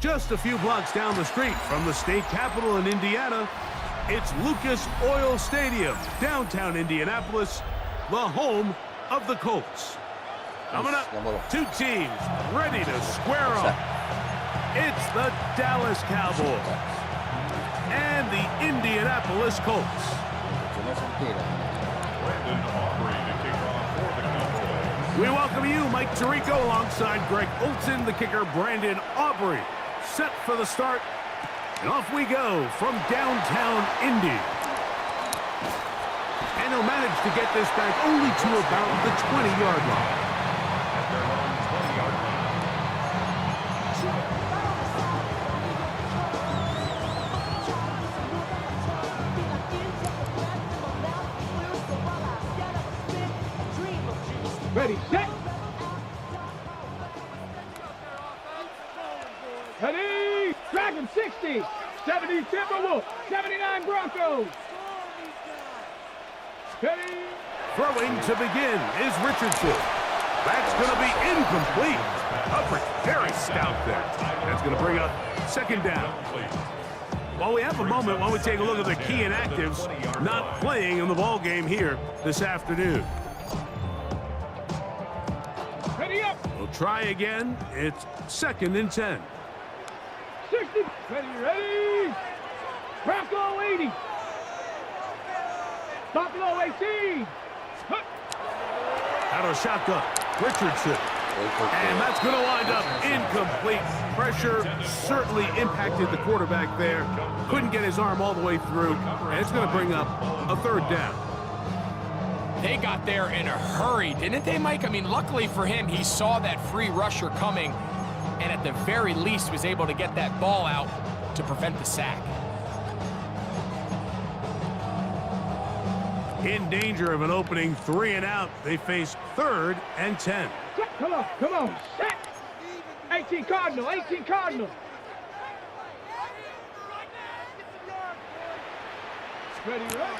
Just a few blocks down the street from the state capitol in Indiana, it's Lucas Oil Stadium, downtown Indianapolis, the home of the Colts. Coming up, two teams ready to square off. It's the Dallas Cowboys and the Indianapolis Colts. We welcome you, Mike Tirico, alongside Greg Olson, the kicker, Brandon Aubrey. Set for the start, and off we go from downtown Indy. And he'll manage to get this back only to about the 20-yard line. Ready, set. Ready, Dragon 60, 70 Timberwolves, 79 Broncos. Ready. Throwing to begin is Richardson. That's going to be incomplete. Coverage very stout there. That's going to bring up second down. While we have a moment, why don't we take a look at the key inactives not playing in the ball game here this afternoon. Ready up. We'll try again. It's 2nd and 10. 60. Ready. Bronco 80. Buffalo 18. Out of shotgun. Richardson. And that's going to wind up incomplete. Pressure certainly impacted the quarterback there. Couldn't get his arm all the way through. And it's going to bring up a 3rd down. They got there in a hurry, didn't they, Mike? I mean, luckily for him, he saw that free rusher coming, and at the very least was able to get that ball out to prevent the sack. In danger of an opening 3 and out, they face 3rd and 10. Come on, set. 18 Cardinal, 18 Cardinal. Ready, right?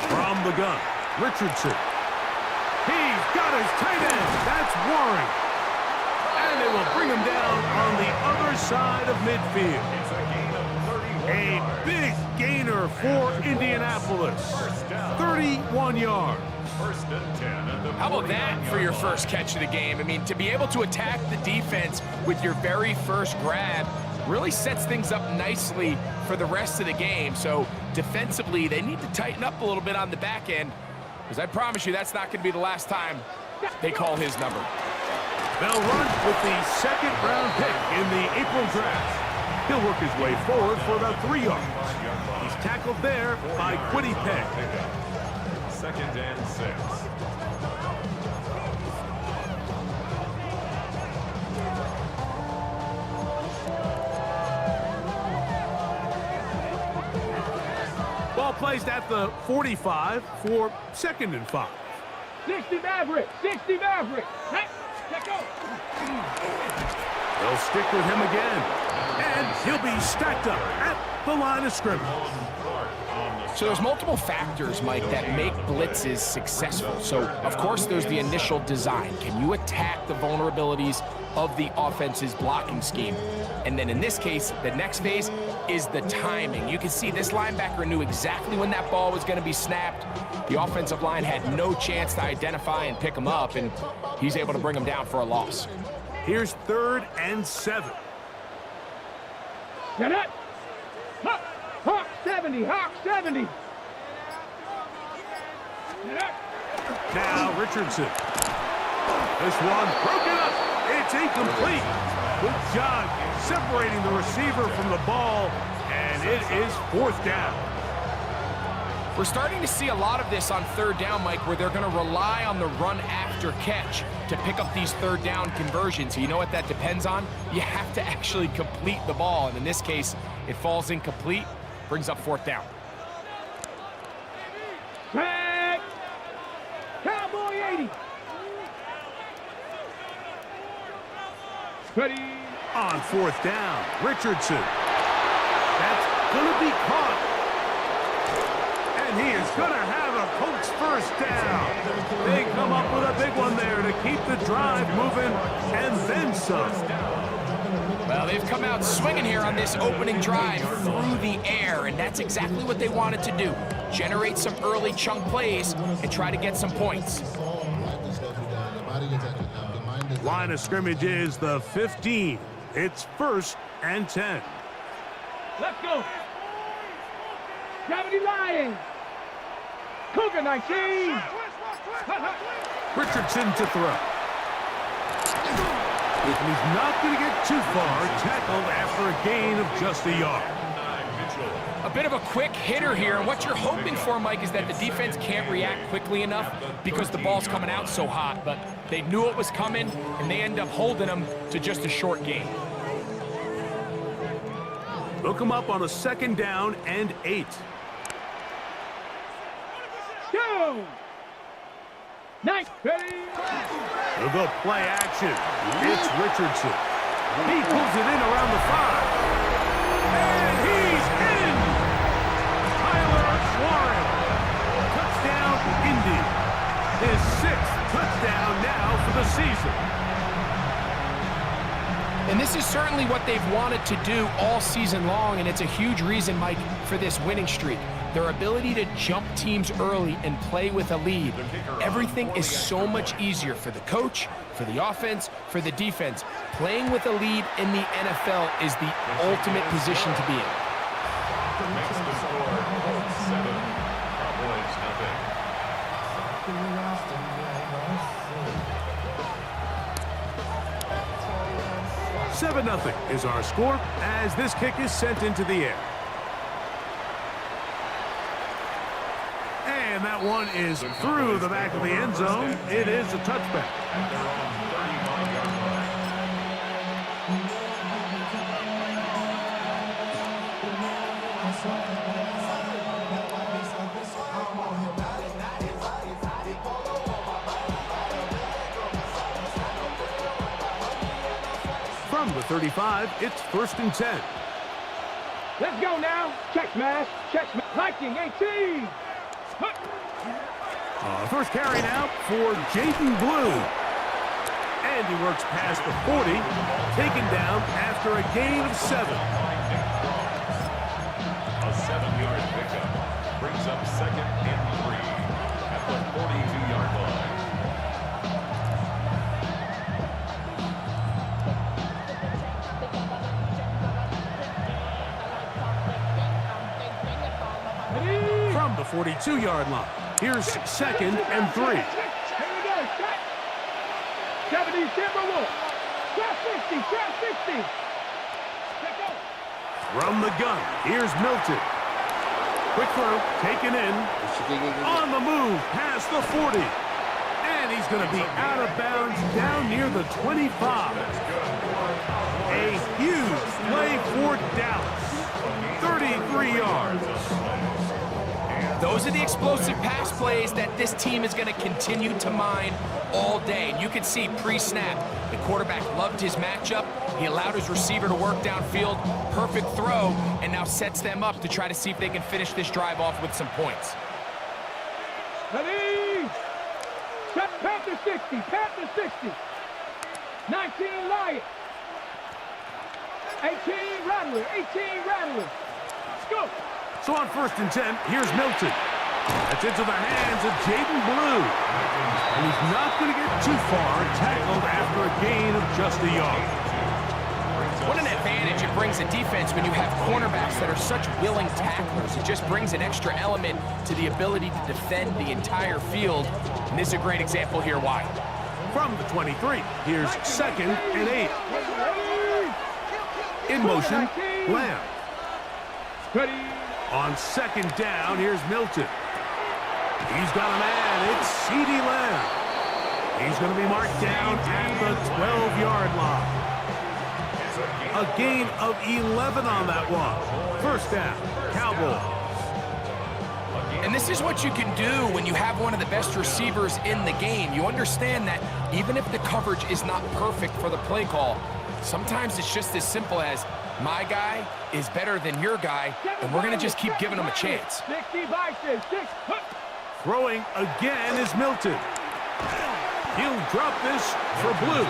From the gun, Richardson. He's got his tight end. That's Warren. And it will bring him down on the other side of midfield. A big gainer for Indianapolis. 31 yards. How about that for your first catch of the game? I mean, to be able to attack the defense with your very first grab really sets things up nicely for the rest of the game. So defensively, they need to tighten up a little bit on the back end, because I promise you that's not going to be the last time they call his number. They'll run with the 2nd-round pick in the April draft. He'll work his way forward for about 3 yards. He's tackled there by Quiddy Peck. 2nd and 6. Ball placed at the 45 for 2nd and 5. 60 Maverick, 60 Maverick. Hey, check go. They'll stick with him again, and he'll be stacked up at the line of scrimmage. So there's multiple factors, Mike, that make blitzes successful. So, of course, there's the initial design. Can you attack the vulnerabilities of the offense's blocking scheme? And then in this case, the next phase is the timing. You can see this linebacker knew exactly when that ball was going to be snapped. The offensive line had no chance to identify and pick him up, and he's able to bring him down for a loss. Here's 3rd and 7. Get it. Hawk 70, Hawk 70. Get it. Now Richardson. This one broken up. It's incomplete. Good job separating the receiver from the ball, and it is 4th down. We're starting to see a lot of this on 3rd down, Mike, where they're going to rely on the run after catch to pick up these 3rd down conversions. So you know what that depends on? You have to actually complete the ball, and in this case, it falls incomplete, brings up 4th down. Tag. Cowboy 80. Ready. On 4th down, Richardson. That's going to be caught. And he is going to have a Colts 1st down. They come up with a big one there to keep the drive moving, and then some. Well, they've come out swinging here on this opening drive through the air, and that's exactly what they wanted to do. Generate some early chunk plays and try to get some points. Line of scrimmage is the 15. It's 1st and 10. Let's go. Gravity Lions. Cougar 19. Richardson to throw. And he's not going to get too far, tackled after a gain of just a yard. A bit of a quick hitter here, and what you're hoping for, Mike, is that the defense can't react quickly enough because the ball's coming out so hot, but they knew it was coming, and they end up holding them to just a short gain. Look him up on a 2nd down and 8. Go. Nice. Ready. The play action. It's Richardson. He pulls it in around the 5. And he's in! Tyler Warren. Touchdown, Indy. His 6th touchdown now for the season. And this is certainly what they've wanted to do all season long, and it's a huge reason, Mike, for this winning streak. Their ability to jump teams early and play with a lead. Everything is so much easier for the coach, for the offense, for the defense. Playing with a lead in the NFL is the ultimate position to be in. Makes the score 7, Cowboys nothing. 7-0 is our score as this kick is sent into the air. And that one is through the back of the end zone. It is a touchback. At their own 35-yard line. From the 35, it's 1st and 10. Let's go now. Check smash. Check smash. Viking 18. First carry now for Jaden Blue. And he works past the 40, taken down after a gain of 7. A 7-yard pickup brings up 2nd and 3 at the 42-yard line. From the 42-yard line, here's 2nd and 3. Here we go. Check. 70, Timberwolves. Trap 60. Trap 60. Let's go. From the gun, here's Milton. Quick throw, taken in. On the move, past the 40. And he's going to be out of bounds down near the 25. A huge play for Dallas. 33 yards. Those are the explosive pass plays that this team is going to continue to mine all day. And you can see pre-snap, the quarterback loved his matchup. He allowed his receiver to work downfield, perfect throw, and now sets them up to try to see if they can finish this drive off with some points. Ready. Panther 60. Panther 60. 19 Lions. 18 Rattler. 18 Rattler. Let's go. So on 1st and 10, here's Milton. That's into the hands of Jaden Blue. And he's not going to get too far, tackled after a gain of just a yard. What an advantage it brings a defense when you have cornerbacks that are such willing tacklers. It just brings an extra element to the ability to defend the entire field. And this is a great example here why. From the 23, here's 2nd and 8. In motion, Lamb. Ready. On 2nd down, here's Milton. He's got a man. It's CeeDee Lamb. He's going to be marked down at the 12-yard line. A gain of 11 on that one. 1st down, Cowboys. And this is what you can do when you have one of the best receivers in the game. You understand that even if the coverage is not perfect for the play call, sometimes it's just as simple as my guy is better than your guy, and we're going to just keep giving him a chance. 60 Vikings. 6. Throwing again is Milton. He'll drop this for Blue.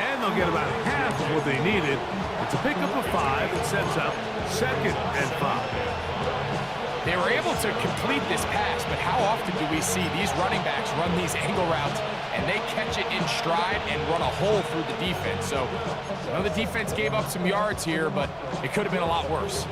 And they'll get about half of what they needed. It's a pickup of 5. It sets up 2nd and 5. They were able to complete this pass, but how often do we see these running backs run these angle routes and they catch it in stride and run a hole through the defense? So, I know the defense gave up some yards here, but it could have been a lot worse.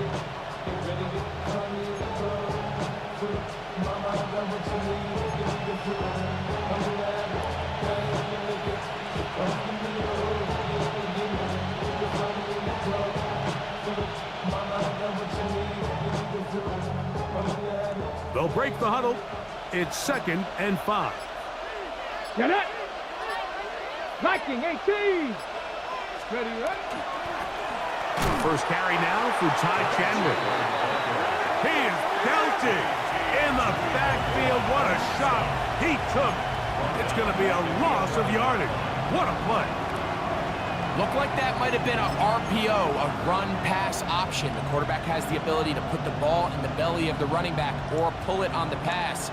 They'll break the huddle. It's 2nd and 5. Get it. Viking 18. Ready, right? First carry now for Ty Chandler. He is belted in the backfield. What a shot he took. It's going to be a loss of yardage. What a play. Looked like that might have been a RPO, a run-pass option. The quarterback has the ability to put the ball in the belly of the running back or pull it on the pass.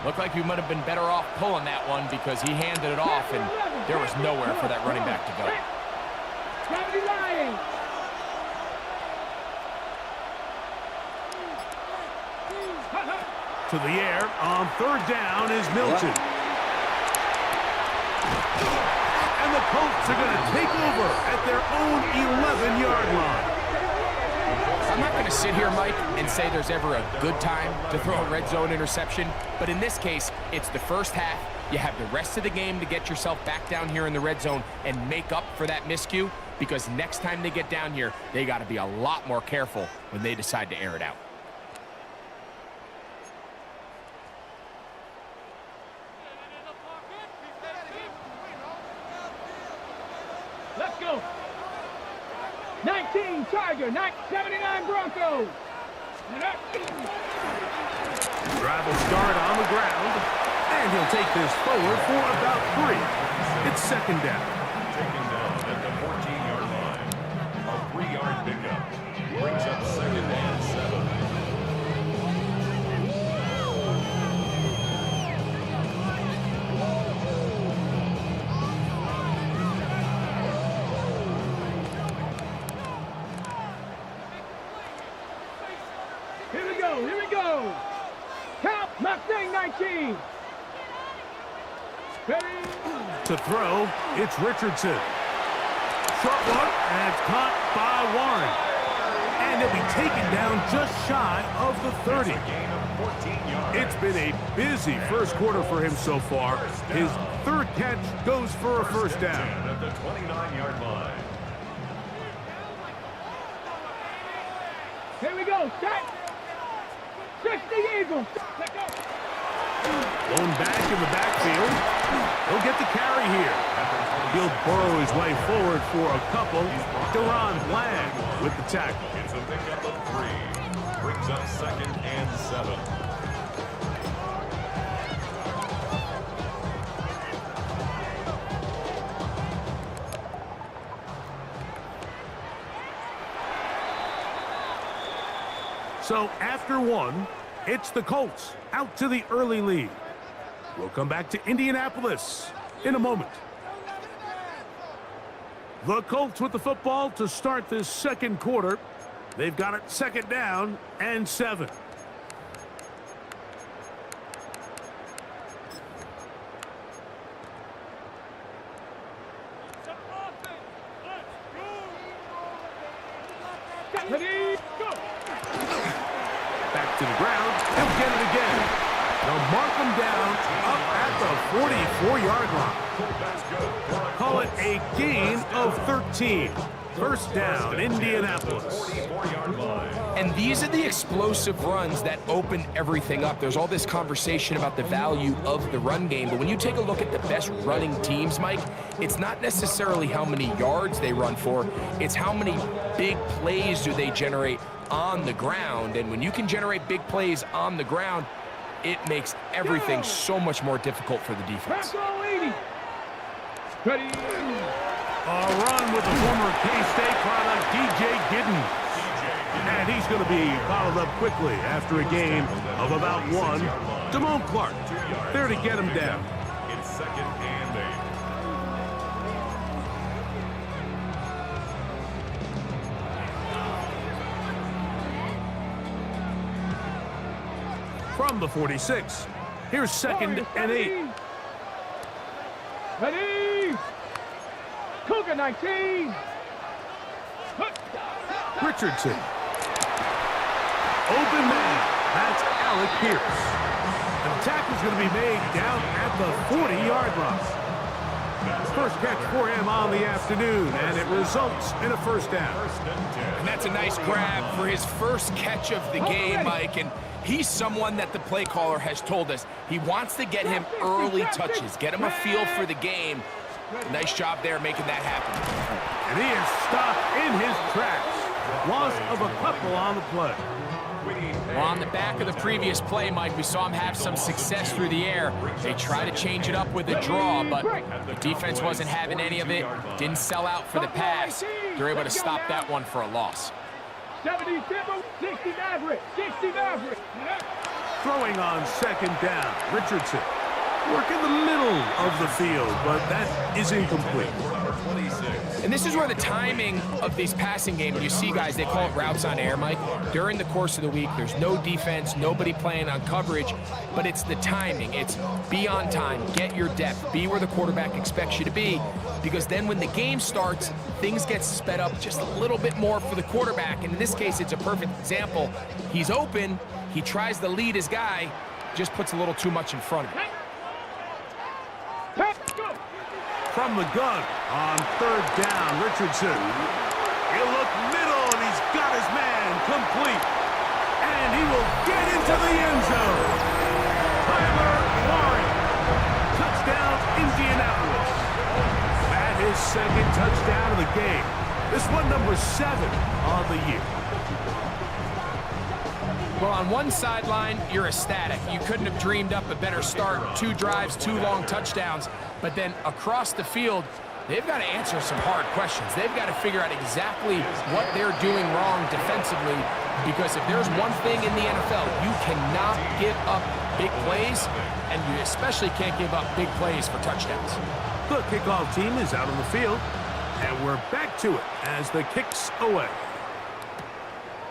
Looked like we might have been better off pulling that one because he handed it off, and there was nowhere for that running back to go. To the air on 3rd down is Milton. And the Colts are going to take over at their own 11-yard line. I'm not going to sit here, Mike, and say there's ever a good time to throw a red zone interception, but in this case, it's the first half. You have the rest of the game to get yourself back down here in the red zone and make up for that miscue, because next time they get down here, they got to be a lot more careful when they decide to air it out. Let's go. 19 Tiger, 79 Broncos. Drive will start on the ground, and he'll take this forward for about 3. It's 2nd down. Taken down at the 14-yard line. A 3-yard pickup brings up 2nd and 7. Here we go. Count, Mustang 19. Ready. To throw, it's Richardson. Short one, and it's caught by Warren. And he'll be taken down just shy of the 30. It's been a busy first quarter for him so far. His 3rd catch goes for a 1st down. At the 29-yard line. Here we go. Set. 60 Eagles. Let's go. Blown back in the backfield. He'll get the carry here. He'll burrow his way forward for a couple. Deron Bland with the tackle. It's a pickup of 3. Brings up 2nd and 7. So after 1, it's the Colts out to the early lead. We'll come back to Indianapolis in a moment. The Colts with the football to start this 2nd quarter. They've got it 2nd down and 7. Ready, go. Back to the ground. He'll get it again. They'll mark him down up at the 44-yard line. Call it a gain of 13. 1st down, Indianapolis. And these are the explosive runs that open everything up. There's all this conversation about the value of the run game, but when you take a look at the best running teams, Mike, it's not necessarily how many yards they run for, it's how many big plays do they generate on the ground. And when you can generate big plays on the ground, it makes everything so much more difficult for the defense. Ready. A run with the former K-State product, DJ Gidden. And he's going to be followed up quickly after a gain of about 1. Damone Clark there to get him down. It's 2nd and 8. from the 46. Here's 2nd and 8. Ready? Cougar 19. Richardson. Open man. That's Alec Pierce. An attack is going to be made down at the 40-yard line. First catch for him on the afternoon, and it results in a first down. And that's a nice grab for his first catch of the game, Mike. And he's someone that the play caller has told us he wants to get him early touches, get him a feel for the game. Nice job there making that happen. And he is stopped in his tracks. Loss of a couple on the play. Well, on the back of the previous play, Mike, we saw him have some success through the air. They try to change it up with a draw, but the defense wasn't having any of it. Didn't sell out for the pass. They're able to stop that one for a loss. 70 Timber, 60 Maverick, 60 Maverick. Throwing on 2nd down, Richardson. Work in the middle of the field, but that is incomplete. And this is where the timing of these passing games, you see guys, they call it routes on air, Mike. During the course of the week, there's no defense, nobody playing on coverage, but it's the timing. It's be on time, get your depth, be where the quarterback expects you to be, because then when the game starts, things get sped up just a little bit more for the quarterback. And in this case, it's a perfect example. He's open, he tries to lead his guy, just puts a little too much in front of him. From the gun on 3rd down, Richardson. He'll look middle, and he's got his man complete. And he will get into the end zone. Tyler Warren. Touchdown, Indianapolis. That is 2nd touchdown of the game. This one number 7 on the year. Well, on one sideline, you're ecstatic. You couldn't have dreamed up a better start. 2 drives, 2 long touchdowns. But then across the field, they've got to answer some hard questions. They've got to figure out exactly what they're doing wrong defensively, because if there's one thing in the NFL, you cannot give up big plays, and you especially can't give up big plays for touchdowns. The kickoff team is out on the field, and we're back to it as the kick's away.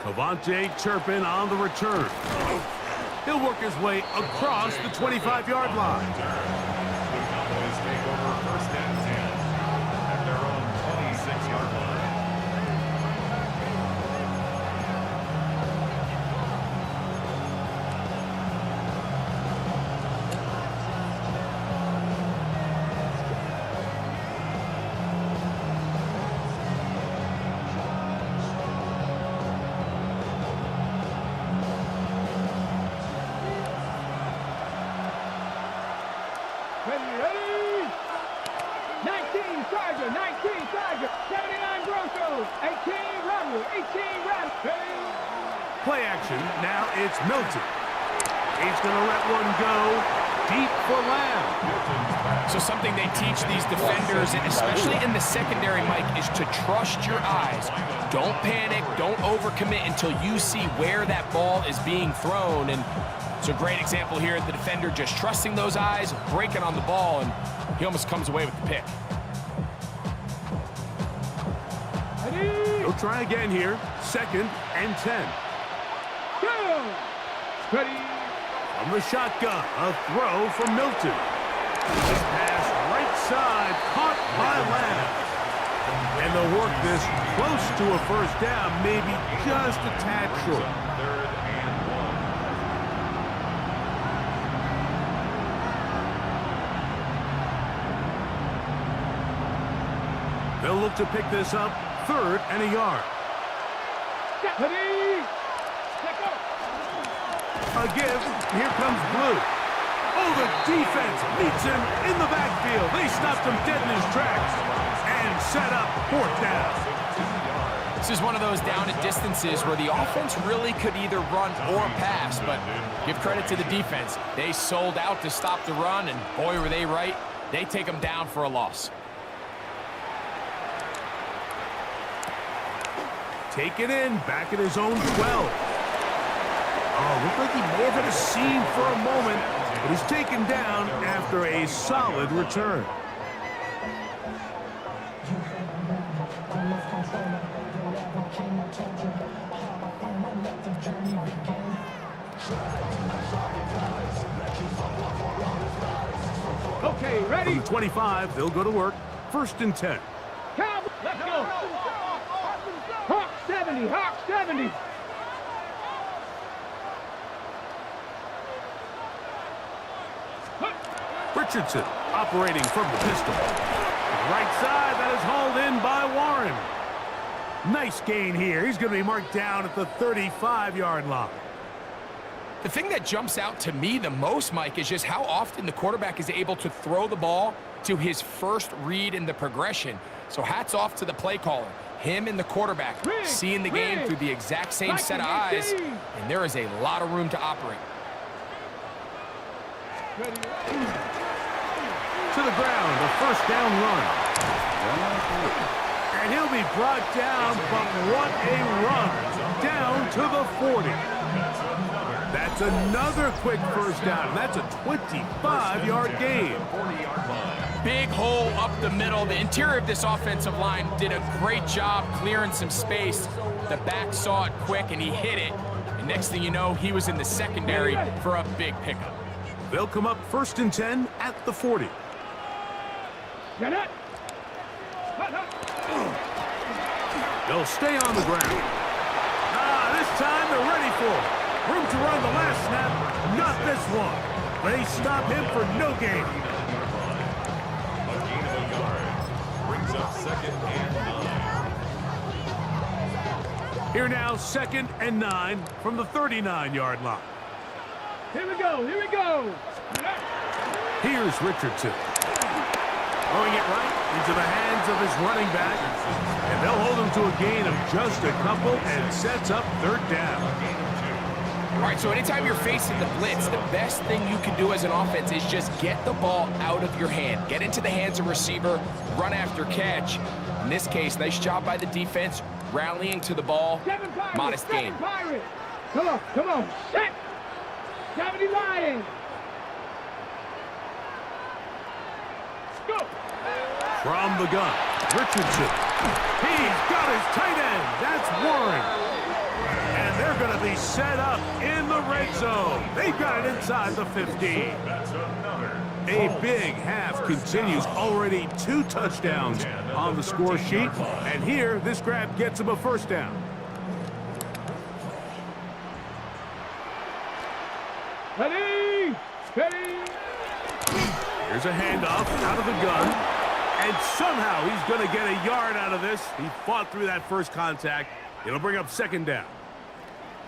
Cavante Turpin on the return. He'll work his way across the 25-yard line. The Cowboys take over 1st and 10 at their own 26-yard line. Ready? 19 Tiger, 19 Tiger, 79 Broncos, 18 Rebel, 18 Rebel. Play action. Now it's Milton. He's going to let one go deep for Lamb. So something they teach these defenders, and especially in the secondary, Mike, is to trust your eyes. Don't panic, don't overcommit until you see where that ball is being thrown. And it's a great example here, the defender just trusting those eyes, breaking on the ball, and he almost comes away with the pick. He'll try again here. 2nd and 10. Go! Ready? From the shotgun, a throw from Milton. This pass right side, caught by Lamb. And they'll work this close to a first down, maybe just a tad short. 3rd and 1. They'll look to pick this up, 3rd and a yard. Ready? A give, here comes Blue. Oh, the defense meets him in the backfield. They stopped him dead in his tracks and set up 4th down. This is one of those down and distances where the offense really could either run or pass, but give credit to the defense. They sold out to stop the run, and boy, were they right. They take them down for a loss. Take it in, back at his own 12. Oh, looked like he may have had a seam for a moment, but he's taken down after a solid return. Okay, ready? From the 25, they'll go to work. 1st and 10. Cowboys, let's go. Hawk 70, Hawk 70. Richardson operating from the pistol. Right side, that is hauled in by Warren. Nice gain here. He's going to be marked down at the 35-yard line. The thing that jumps out to me the most, Mike, is just how often the quarterback is able to throw the ball to his first read in the progression. So hats off to the play caller. Him and the quarterback seeing the game through the exact same set of eyes, and there is a lot of room to operate. To the ground, a 1st down run. And he'll be brought down, but what a run. Down to the 40. That's another quick 1st down. That's a 25-yard gain. Big hole up the middle. The interior of this offensive line did a great job clearing some space. The back saw it quick, and he hit it. And next thing you know, he was in the secondary for a big pickup. They'll come up 1st and 10 at the 40. Get it. They'll stay on the ground. This time they're ready for it. Room to run the last snap. Not this one. They stop him for no gain. A gain of a yard. Brings up 2nd and 9. Here now, 2nd and 9 from the 39-yard line. Here we go, here we go. Here's Richardson. Throwing it right into the hands of his running back. And they'll hold him to a gain of just a couple and sets up 3rd down. All right, so anytime you're facing the blitz, the best thing you can do as an offense is just get the ball out of your hand. Get into the hands of receiver, run after catch. In this case, nice job by the defense, rallying to the ball. Modest gain. Come on, set. 70 Lions. Go. From the gun, Richardson. He's got his tight end. That's Warren. And they're going to be set up in the red zone. They've got it inside the 15. A big half continues. Already 2 touchdowns on the score sheet. And here, this grab gets him a 1st down. Ready. Here's a handoff out of the gun. And somehow he's going to get a yard out of this. He fought through that first contact. It'll bring up 2nd down.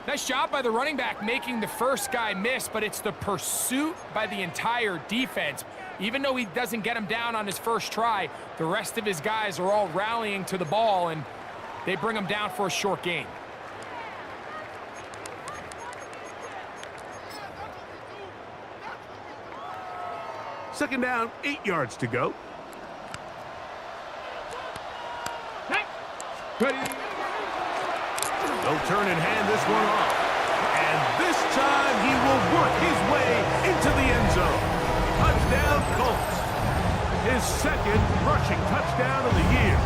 Nice job by the running back making the first guy miss, but it's the pursuit by the entire defense. Even though he doesn't get him down on his first try, the rest of his guys are all rallying to the ball, and they bring him down for a short gain. Second down, 8 yards to go. Ready. They'll turn and hand this one off. And this time he will work his way into the end zone. Touchdown, Colts. His 2nd rushing touchdown of the year.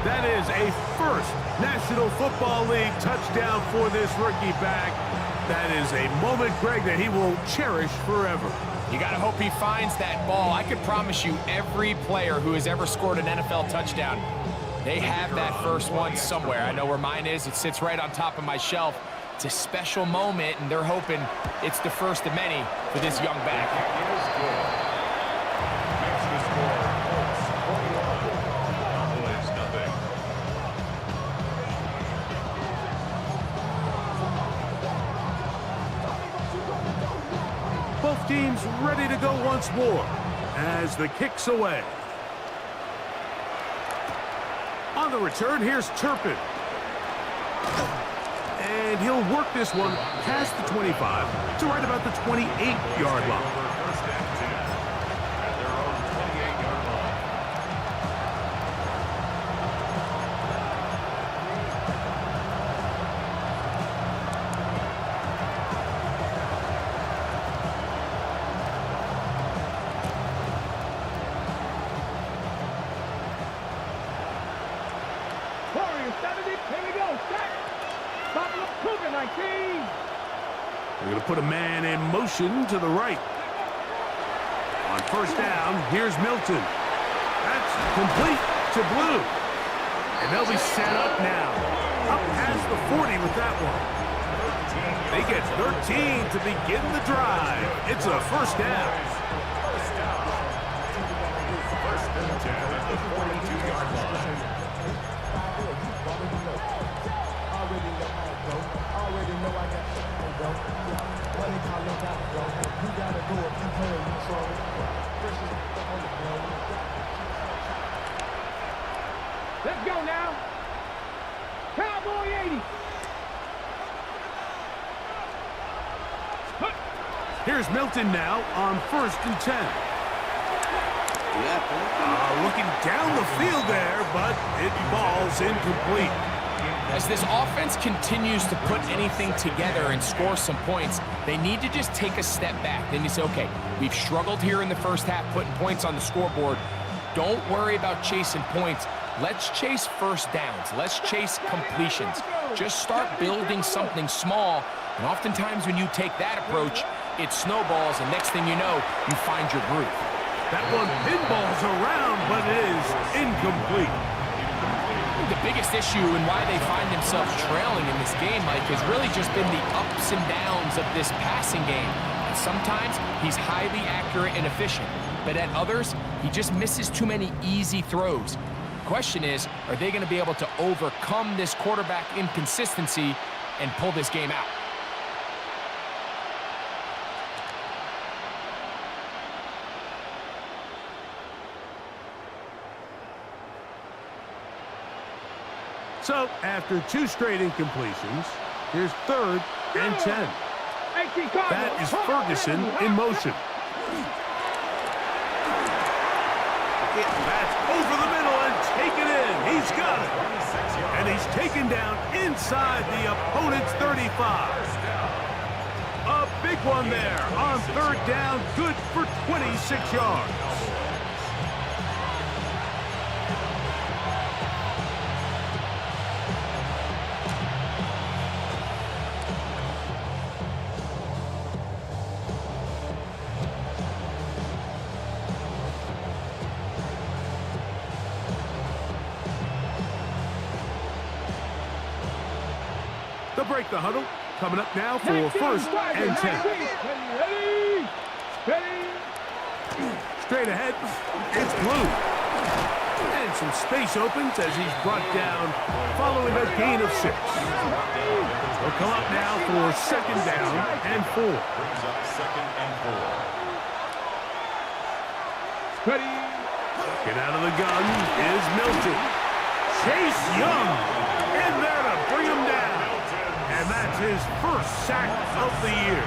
That is a 1st National Football League touchdown for this rookie back. That is a moment, Greg, that he will cherish forever. You got to hope he finds that ball. I could promise you every player who has ever scored an NFL touchdown, they have that first one somewhere. I know where mine is. It sits right on top of my shelf. It's a special moment, and they're hoping it's the first of many for this young back. Makes the score Colts 41, Both teams ready to go once more as the kick's away. On the return, here's Turpin. And he'll work this one past the 25 to right about the 28-yard line. First and 10 at their own 28-yard line. Warriors 70. Here we go. Set. Buffalo Cougar 19. They're going to put a man in motion to the right. On first down, here's Milton. That's complete to Blue. And they'll be set up now. Up past the 40 with that one. They get 13 to begin the drive. It's a first down. First and 10 at the 42-yard line. Let's go now. Cowboy 80. Here's Milton now on first and 10. Looking down the field there, but it falls incomplete. As this offense continues to put anything together and score some points, they need to just take a step back. Then you say, okay, we've struggled here in the first half putting points on the scoreboard. Don't worry about chasing points. Let's chase first downs. Let's chase completions. Just start building something small. And oftentimes when you take that approach, it snowballs, and next thing you know, you find your groove. That one pinballs around, but it is incomplete. The biggest issue and why they find themselves trailing in this game, Mike, has really just been the ups and downs of this passing game. And sometimes he's highly accurate and efficient, but at others, he just misses too many easy throws. The question is, are they going to be able to overcome this quarterback inconsistency and pull this game out? So, after two straight incompletions, here's third and 10. That is Ferguson in motion. That's over the middle and taken in. He's got it. And he's taken down inside the opponent's 35. A big one there on third down, good for 26 yards. They'll break the huddle. Coming up now for first and 10. Straight ahead, it's Blue. And some space opens as he's brought down following a gain of 6. They'll come up now for second down and 4. Brings up second and 4. Ready. Get out of the gun is Milton. Chase Young in there to bring him down. And that's his first sack of the year.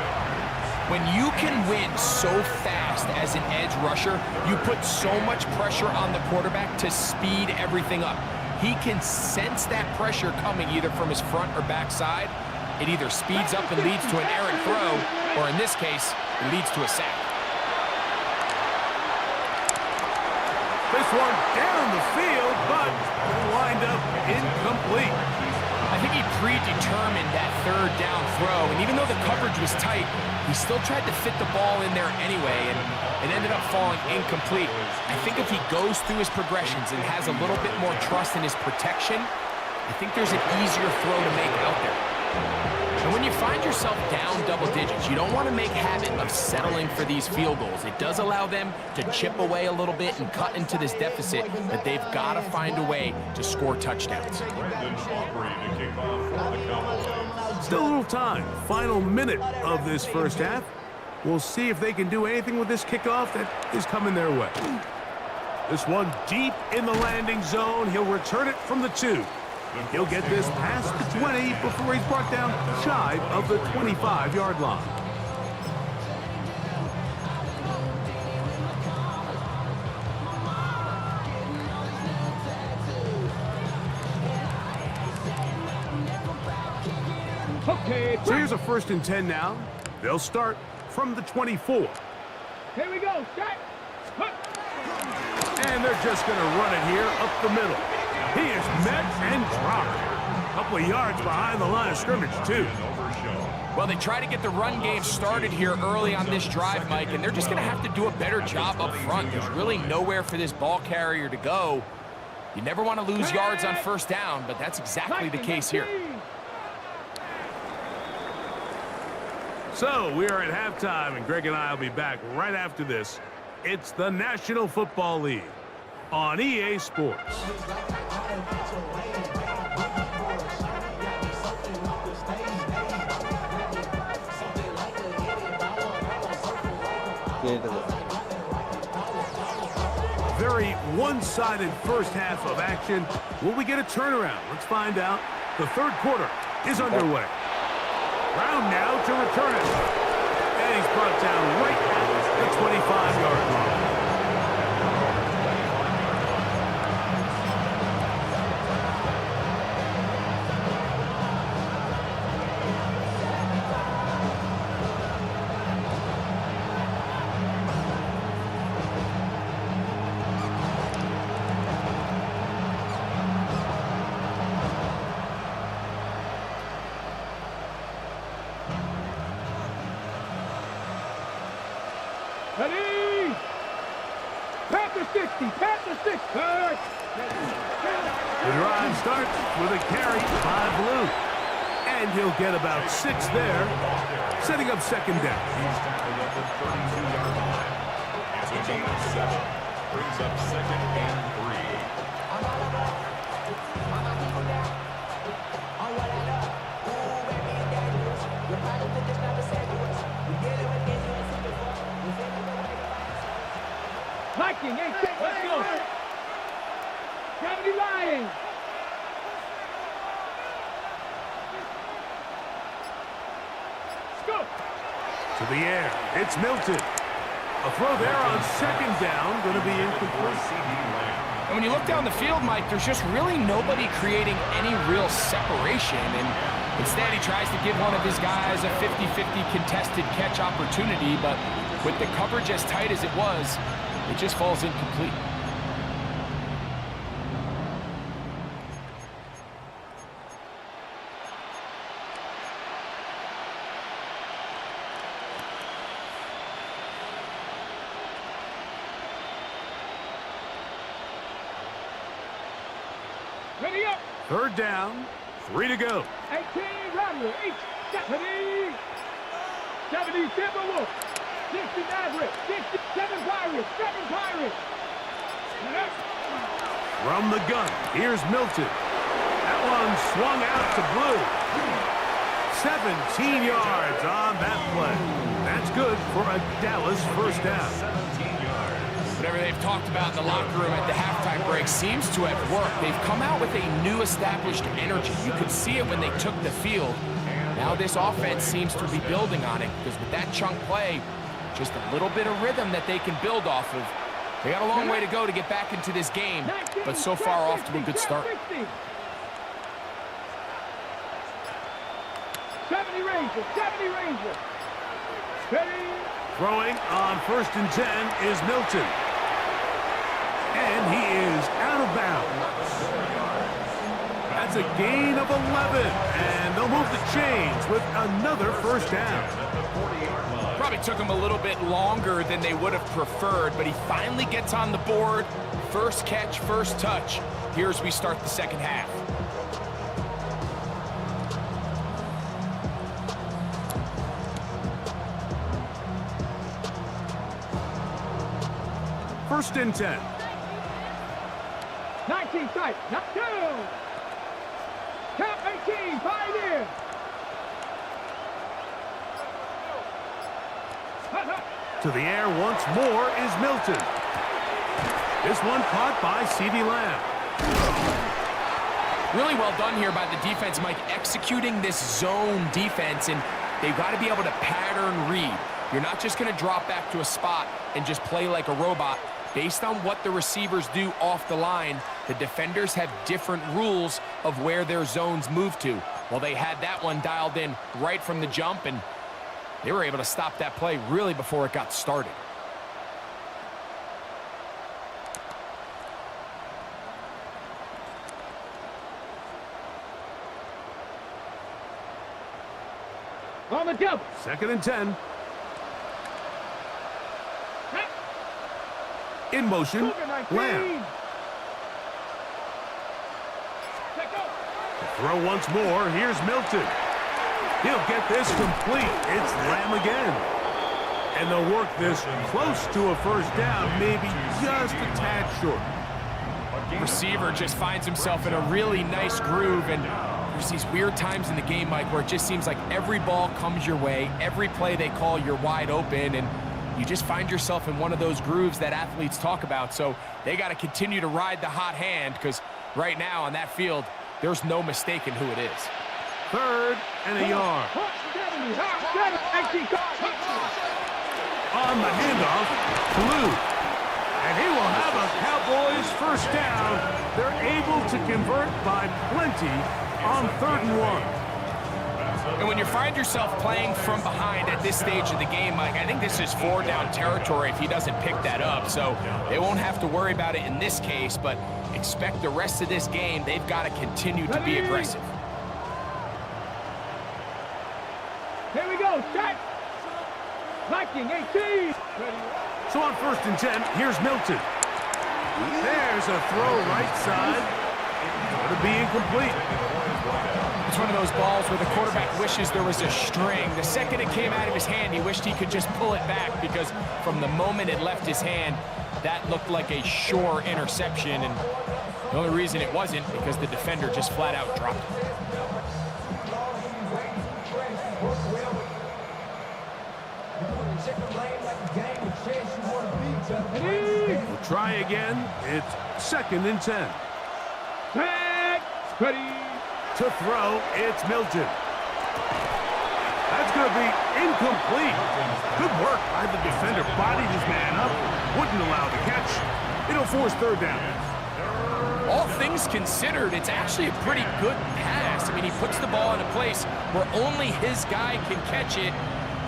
When you can win so fast as an edge rusher, you put so much pressure on the quarterback to speed everything up. He can sense that pressure coming either from his front or back side. It either speeds up and leads to an errant throw, or in this case, it leads to a sack. This one down the field, but will wind up incomplete. I think he predetermined that third down throw, and even though the coverage was tight, he still tried to fit the ball in there anyway, and it ended up falling incomplete. I think if he goes through his progressions and has a little bit more trust in his protection, I think there's an easier throw to make out there. And when you find yourself down double digits, you don't want to make habit of settling for these field goals. It does allow them to chip away a little bit and cut into this deficit, but they've got to find a way to score touchdowns. Still a little time. Final minute of this first half. We'll see if they can do anything with this kickoff that is coming their way. This one deep in the landing zone. He'll return it from the 2. He'll get this past the 20 before he's brought down shy of the 25-yard line. Okay, So here's a first and 10 now. They'll start from the 24. here we go. Set. And they're just going to run it here up the middle. He is met and dropped. Couple of yards behind the line of scrimmage, too. Well, they try to get the run game started here early on this drive, Mike, and they're just going to have to do a better job up front. There's really nowhere for this ball carrier to go. You never want to lose yards on first down, but that's exactly the case here. So we are at halftime, and Greg and I will be back right after this. It's the National Football League on EA Sports. Very one-sided first half of action. Will we get a turnaround? Let's find out. The third quarter is underway. Brown now to return it. And he's brought down right at the 25-yard line. Ready? Pat the 60, pat the 6. The drive starts with a carry by Blue. And he'll get about 6 there, setting up second down. He's tackled at the 32-yard line. It's a gain of 7. Brings up second and 3. Viking, let's go. 70 Lions. Let's go. To the air, it's Milton. A throw there on second down, going to be incomplete. And when you look down the field, Mike, there's just really nobody creating any real separation. And instead, he tries to give one of his guys a 50-50 contested catch opportunity. But with the coverage as tight as it was, it just falls incomplete. Ready up. Third down, 3 to go. 18 Rodwell, 8, 70. 70 Timberwolf. 60 Maverick, 67 Pirates, 7 Pirates. From the gun, here's Milton. That one swung out to Blue. 17 yards on that play. That's good for a Dallas first down. 17 yards. Whatever they've talked about in the locker room at the halftime break seems to have worked. They've come out with a new established energy. You could see it when they took the field. Now this offense seems to be building on it because with that chunk play, just a little bit of rhythm that they can build off of. They got a long way to go to get back into this game, but so far off to a good start. 70 Rangers, 70 Rangers. Ready? Throwing on first and 10 is Milton. And he is out of bounds. That's a gain of 11, and they'll move the chains with another first down. Probably took him a little bit longer than they would have preferred, but he finally gets on the board. First catch, first touch. Here's we start the second half. First and 10. 19 tight, not 2. Count 18, Pioneer. To the air once more is Milton. This one caught by CeeDee Lamb. Really well done here by the defense, Mike, executing this zone defense, and they've got to be able to pattern read. You're not just going to drop back to a spot and just play like a robot. Based on what the receivers do off the line, the defenders have different rules of where their zones move to. Well, they had that one dialed in right from the jump, and they were able to stop that play really before it got started. On the double. 2nd and 10. In motion, Lamb. Throw once more. Here's Milton. He'll get this complete. It's Lamb again. And they'll work this close to a first down, maybe just a tad short. Receiver just finds himself in a really nice groove, and there's these weird times in the game, Mike, where it just seems like every ball comes your way, every play they call, you're wide open, and you just find yourself in one of those grooves that athletes talk about. So they got to continue to ride the hot hand, because right now on that field, there's no mistaking who it is. 3rd and a yard. On the handoff, Blue. And he will have a Cowboys first down. They're able to convert by plenty on 3rd and 1. And when you find yourself playing from behind at this stage of the game, Mike, I think this is 4-down territory if he doesn't pick that up. So they won't have to worry about it in this case, but expect the rest of this game, they've got to continue to be aggressive. Here we go, shot. Viking 18. So on 1st and 10, here's Milton. There's a throw right side. Going to be incomplete. It's one of those balls where the quarterback wishes there was a string. The second it came out of his hand, he wished he could just pull it back, because from the moment it left his hand, that looked like a sure interception. And the only reason it wasn't because the defender just flat out dropped it. We'll try again. It's 2nd and 10. Back. Ready. To throw, it's Milton. That's going to be incomplete. Good work by the defender. Bodied his man up. Wouldn't allow the catch. It'll force 3rd down. All things considered, it's actually a pretty good pass. I mean, he puts the ball in a place where only his guy can catch it.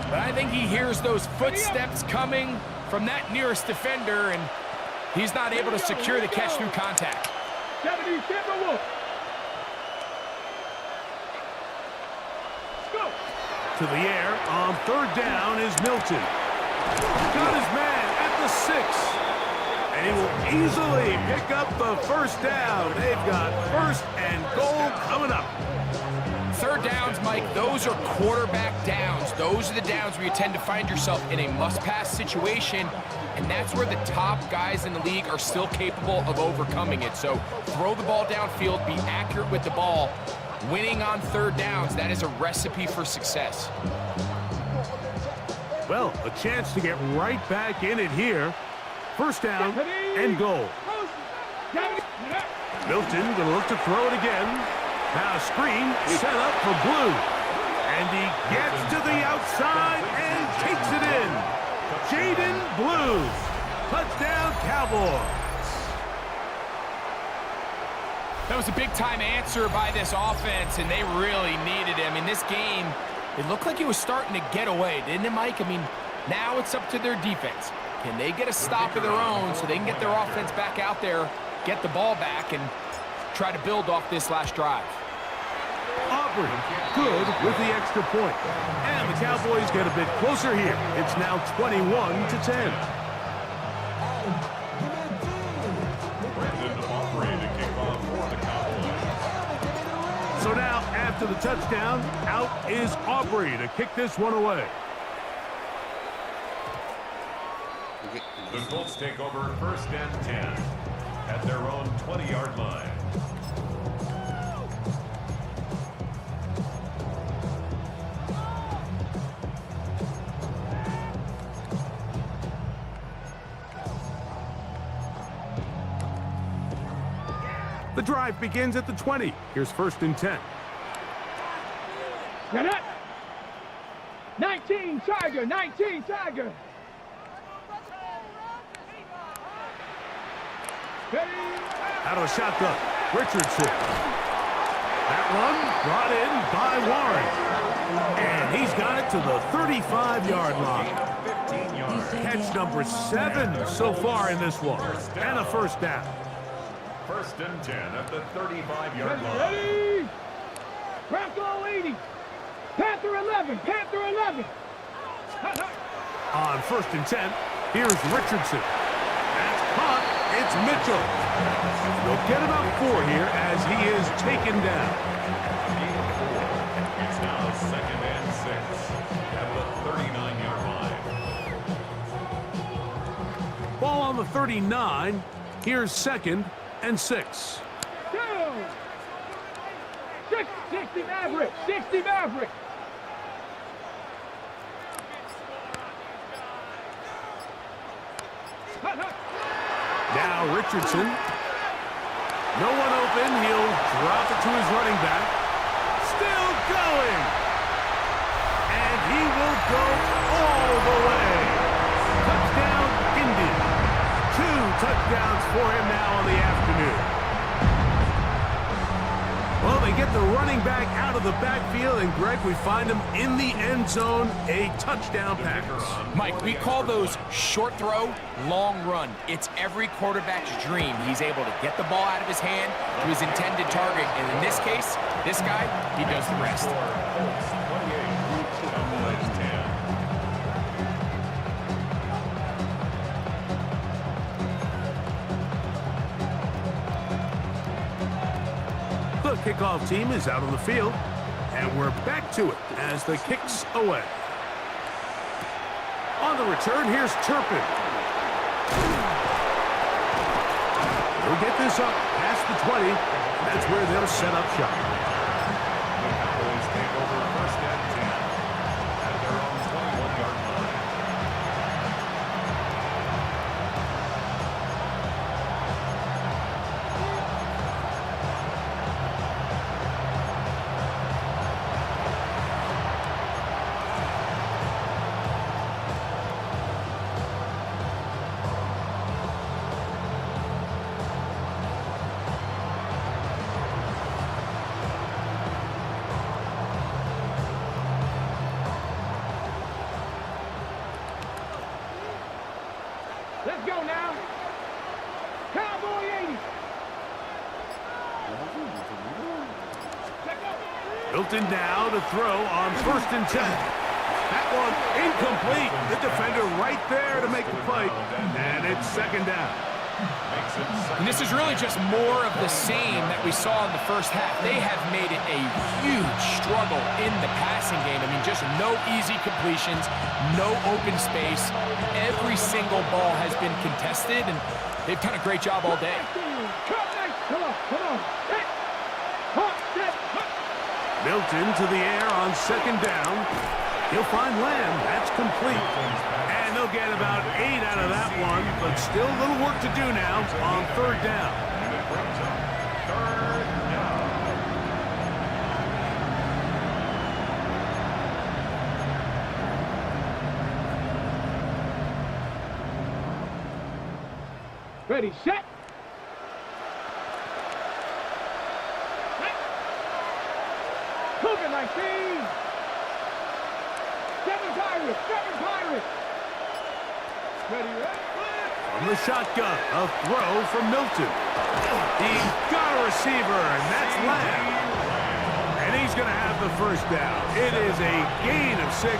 But I think he hears those footsteps coming from that nearest defender, and he's not able to secure the catch through contact. 70 Timberwolves. Go. To the air on 3rd down is Milton. Got his man at the 6. And he will easily pick up the first down. They've got 1st and goal coming up. 3rd downs, Mike, those are quarterback downs. Those are the downs where you tend to find yourself in a must-pass situation, and that's where the top guys in the league are still capable of overcoming it. So throw the ball downfield, be accurate with the ball. Winning on 3rd downs, that is a recipe for success. Well, a chance to get right back in it here. 1st down and goal. Milton going to look to throw it again. Now screen set up for Blue. And he gets to the outside and takes it in. Jaden Blue. Touchdown, Cowboys. That was a big-time answer by this offense, and they really needed it. I mean, this game, it looked like it was starting to get away, didn't it, Mike? I mean, now it's up to their defense. Can they get a stop of their own so they can get their offense back out there, get the ball back, and try to build off this last drive? Aubrey, good with the extra point. And the Cowboys get a bit closer here. It's now 21-10. So now, after the touchdown, out is Aubrey to kick this one away. The Colts take over 1st and 10 at their own 20-yard line. The drive begins at the 20. Here's 1st and 10. Get up. 19 Tiger, 19 Tiger. Out of a shotgun, Richardson. That run brought in by Warren. And he's got it to the 35-yard line. 15 yards. Catch number 7 so far in this one. And a 1st down. 1st and 10 at the 35-yard line. Ready? Bronco 80. Panther 11, Panther 11. On 1st and 10, here's Richardson. That's caught. It's Mitchell. They'll get about 4 here as he is taken down. It's now 2nd and 6 at the 39-yard line. Ball on the 39. Here's 2nd and 6. Down. 60 Maverick, 60 Maverick. Now Richardson. No one open. He'll drop it to his running back. Still going. And he will go all the way. Touchdown, Indy. 2 touchdowns for him now on the afternoon. Well, they get the running back out of the backfield, and Greg, we find him in the end zone, a touchdown pass. Mike, we call those short throw, long run. It's every quarterback's dream. He's able to get the ball out of his hand to his intended target, and in this case, this guy, he does the rest. 28, Cowboys 10. The kickoff team is out on the field, and we're back to it as the kick's away. On the return, here's Turpin. He'll get this up past the 20. That's where they'll set up shop. The Cowboys take over 1st and 10 at their own 21-yard line. Let's go now. Cowboy 80. Hilton now to throw on 1st and 10. That one incomplete. The defender right there to make the play. And it's 2nd down. Makes it 2nd. And this is really just more of the same that we saw in the first half. They have made it a huge struggle in the passing game. I mean, just no easy completions, no open space. Every single ball has been contested, and they've done a great job all day. Come on. Set. Hot, set. Milton to the air on 2nd down. He'll find Lamb. That's complete. And they'll get about 8 out of that one, but still a little work to do now on 3rd down. And it brings up 3rd down. Ready, set. Cougar 19. 7 Pirates. Ready, From the shotgun, a throw from Milton. He's got a receiver, and that's Lamb. And he's going to have the 1st down. It is a gain of 6.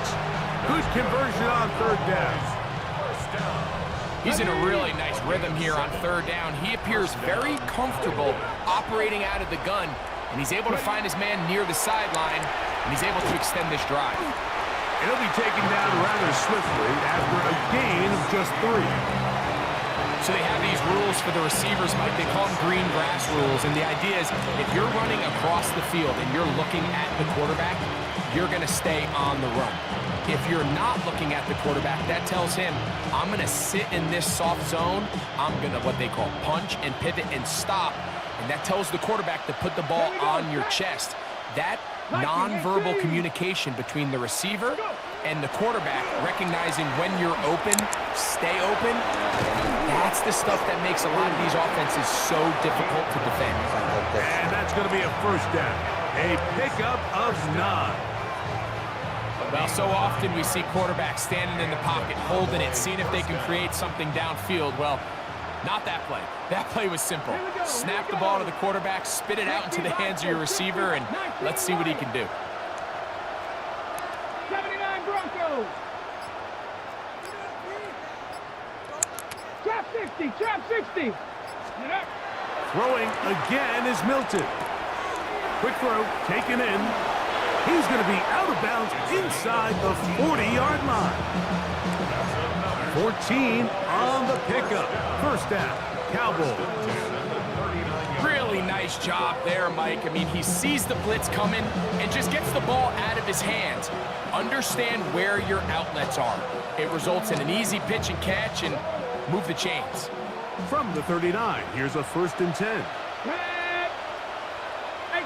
Good conversion on 3rd down. First down. He's in a really nice rhythm here on 3rd down. He appears very comfortable operating out of the gun, and he's able to find his man near the sideline, and he's able to extend this drive. It'll be taken down rather swiftly after a gain of just 3. So they have these rules for the receivers, Mike. They call them green grass rules, and the idea is if you're running across the field and you're looking at the quarterback, you're going to stay on the run. If you're not looking at the quarterback, that tells him, I'm going to sit in this soft zone. I'm going to what they call punch and pivot and stop. And that tells the quarterback to put the ball on your chest. That nonverbal communication between the receiver and the quarterback, recognizing when you're open, stay open, that's the stuff that makes a lot of these offenses so difficult to defend. And that's going to be a 1st down. A pickup of 9. Well, so often we see quarterbacks standing in the pocket, holding it, seeing if they can create something downfield. Well, not that play. That play was simple. Snap the ball to the quarterback, spit it out into the hands of your receiver, and let's see what he can do. 0. Trap 60, trap 60. Get up. Throwing again is Milton. Quick throw, taken in. He's going to be out of bounds inside the 40-yard line. 14 on the pickup. First down, Cowboys. Really nice job there, Mike. I mean, he sees the blitz coming and just gets the ball out of his hands. Understand where your outlets are. It results in an easy pitch and catch and move the chains. From the 39, here's a 1st and 10.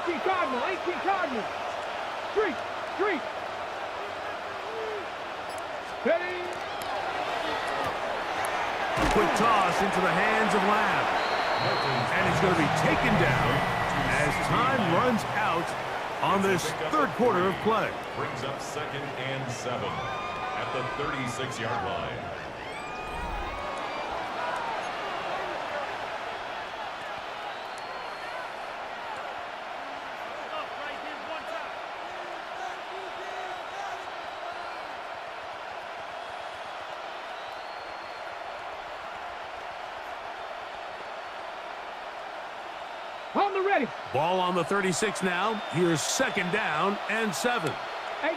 18 Cardinal, 18 Cardinal. Street, street. Ready. Quick toss into the hands of Lamb. And he's going to be taken down as time runs out on this 3rd quarter of play. Brings up 2nd and 7 at the 36-yard line. On the ready. Ball on the 36 now. Here's 2nd down and 7. 18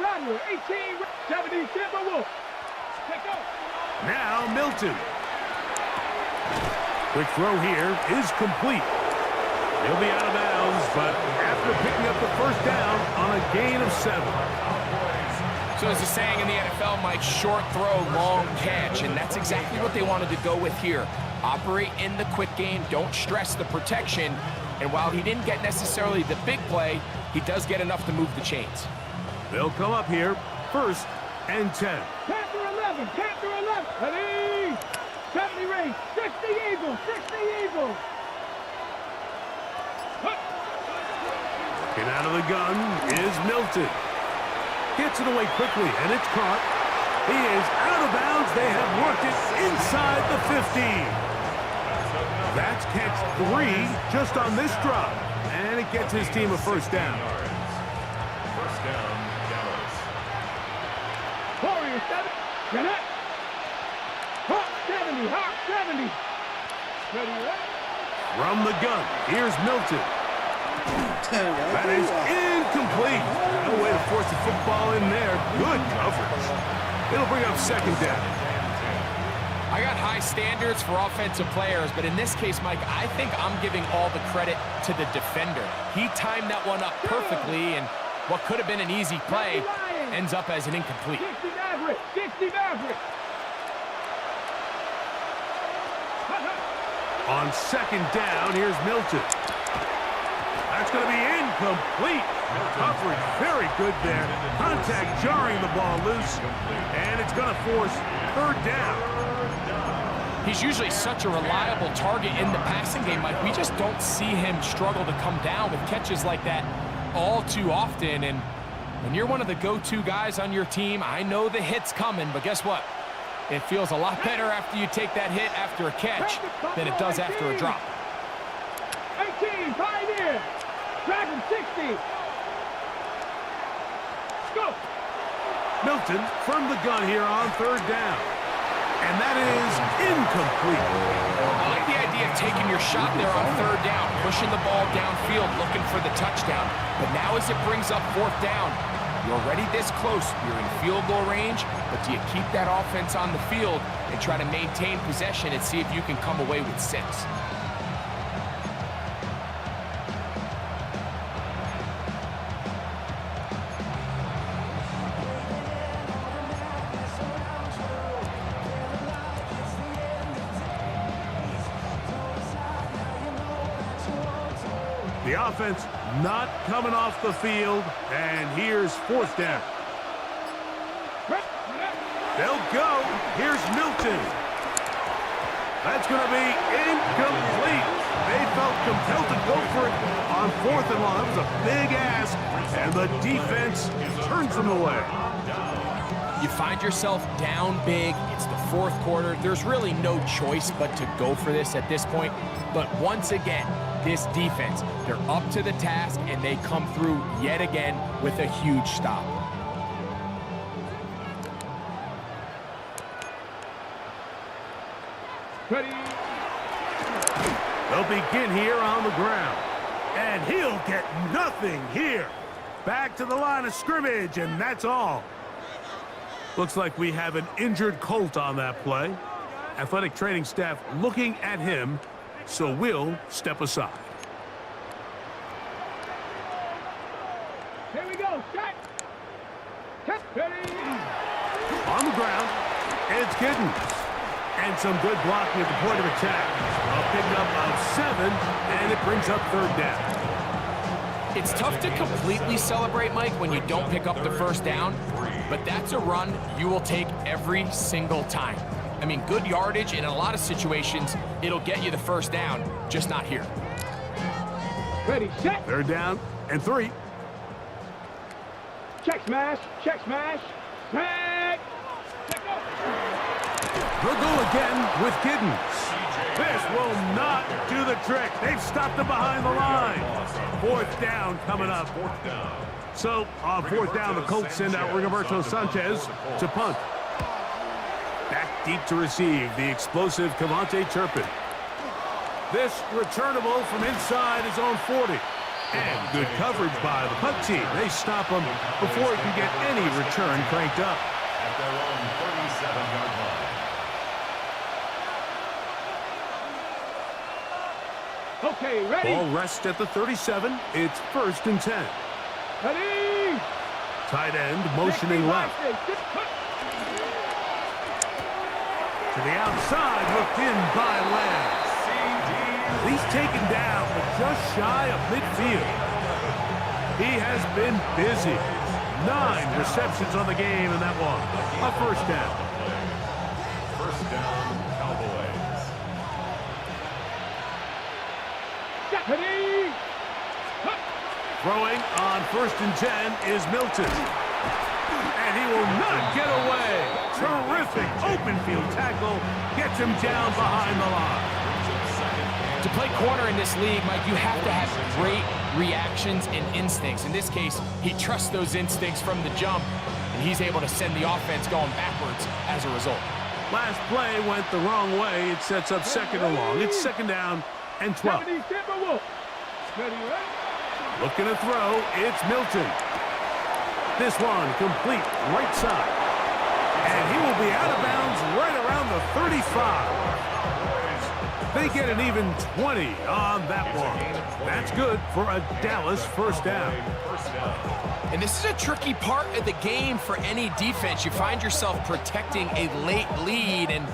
Rattler, 18 70 Timberwolves. Take off. Now Milton. Quick throw here is complete. He'll be out of bounds, but after picking up the 1st down on a gain of 7. So as a saying in the NFL, Mike, short throw, long catch, and that's exactly what they wanted to go with here. Operate in the quick game, don't stress the protection, and while he didn't get necessarily the big play, he does get enough to move the chains. They'll come up here, 1st and 10. Panther 11, Panther 11. Ready. 70 range, 60 Eagles, 60 Eagles. Get out of the gun is Milton. Gets it away quickly, and it's caught. He is out of bounds. They have worked it inside the 50. That's catch 3 just on this drop, and it gets his team a 1st down. 1st down, Dallas. Warriors 7. Get up. Hawk 70, Hawk 70. Ready, up. From the gun, here's Milton. That is incomplete. No way to force the football in there. Good coverage. It'll bring up 2nd down. I got high standards for offensive players, but in this case, Mike, I think I'm giving all the credit to the defender. He timed that one up perfectly, and what could have been an easy play ends up as an incomplete. 60 Maverick, 60 Maverick. On 2nd down, here's Milton. That's going to be incomplete. Coverage very good there. Contact jarring the ball loose, and it's going to force 3rd down. He's usually such a reliable target in the passing game, Mike. We just don't see him struggle to come down with catches like that all too often. And when you're one of the go-to guys on your team, I know the hit's coming, but guess what? It feels a lot better after you take that hit after a catch than it does after a drop. 18, Pioneer. Dragon 60. Go. Milton from the gun here on 3rd down. And that is incomplete. I like the idea of taking your shot there on 3rd down, pushing the ball downfield, looking for the touchdown. But now as it brings up 4th down, you're already this close. You're in field goal range, but do you keep that offense on the field and try to maintain possession and see if you can come away with 6? The offense not coming off the field, and here's 4th down. They'll go. Here's Milton. That's going to be incomplete. They felt compelled to go for it on 4th and long. That was a big ask, and the defense turns them away. You find yourself down big. It's the 4th quarter. There's really no choice but to go for this at this point. But once again, this defense, they're up to the task, and they come through yet again with a huge stop. Ready. They'll begin here on the ground. And he'll get nothing here. Back to the line of scrimmage, and that's all. Looks like we have an injured Colt on that play. Athletic training staff looking at him, so we'll step aside. Here we go. Set. Set. Ready. On the ground, it's Giddens. And some good blocking at the point of attack. A pickup of 7, and it brings up third down. It's tough to completely celebrate, Mike, when you don't pick up the first down, but that's a run you will take every single time. I mean, good yardage, and in a lot of situations, it'll get you the first down, just not here. Ready, set. Third down and 3. Check smash. Check smash. Smash. Check go. They'll go again with Giddens. This will not do the trick. They've stopped him behind the line. Fourth down coming up. So, on fourth down, the Colts send out Rigoberto Sanchez to punt. Back deep to receive, the explosive Cavante Turpin. This returnable from inside his own 40. And good coverage by the punt team. They stop him before he can get any return cranked up. At their own 37-yard line. Okay, ready. Ball rests at the 37. It's 1st and 10. Ready. Tight end motioning left. To the outside, hooked in by Lamb. He's taken down, but just shy of midfield. He has been busy. 9 receptions on the game, and that one, a first down. First down, Cowboys. Ready. Throwing on 1st and 10 is Milton. And he will not get away. Terrific open field tackle. Gets him down behind the line. To play corner in this league, Mike, you have to have great reactions and instincts. In this case, he trusts those instincts from the jump, and he's able to send the offense going backwards as a result. Last play went the wrong way. It sets up 2nd and long. It's 2nd down and 12. Ready, ready. Looking to throw, it's Milton. This one complete right side. And he will be out of bounds right around the 35. They get an even 20 on that one. That's good for a Dallas first down. And this is a tricky part of the game for any defense. You find yourself protecting a late lead, and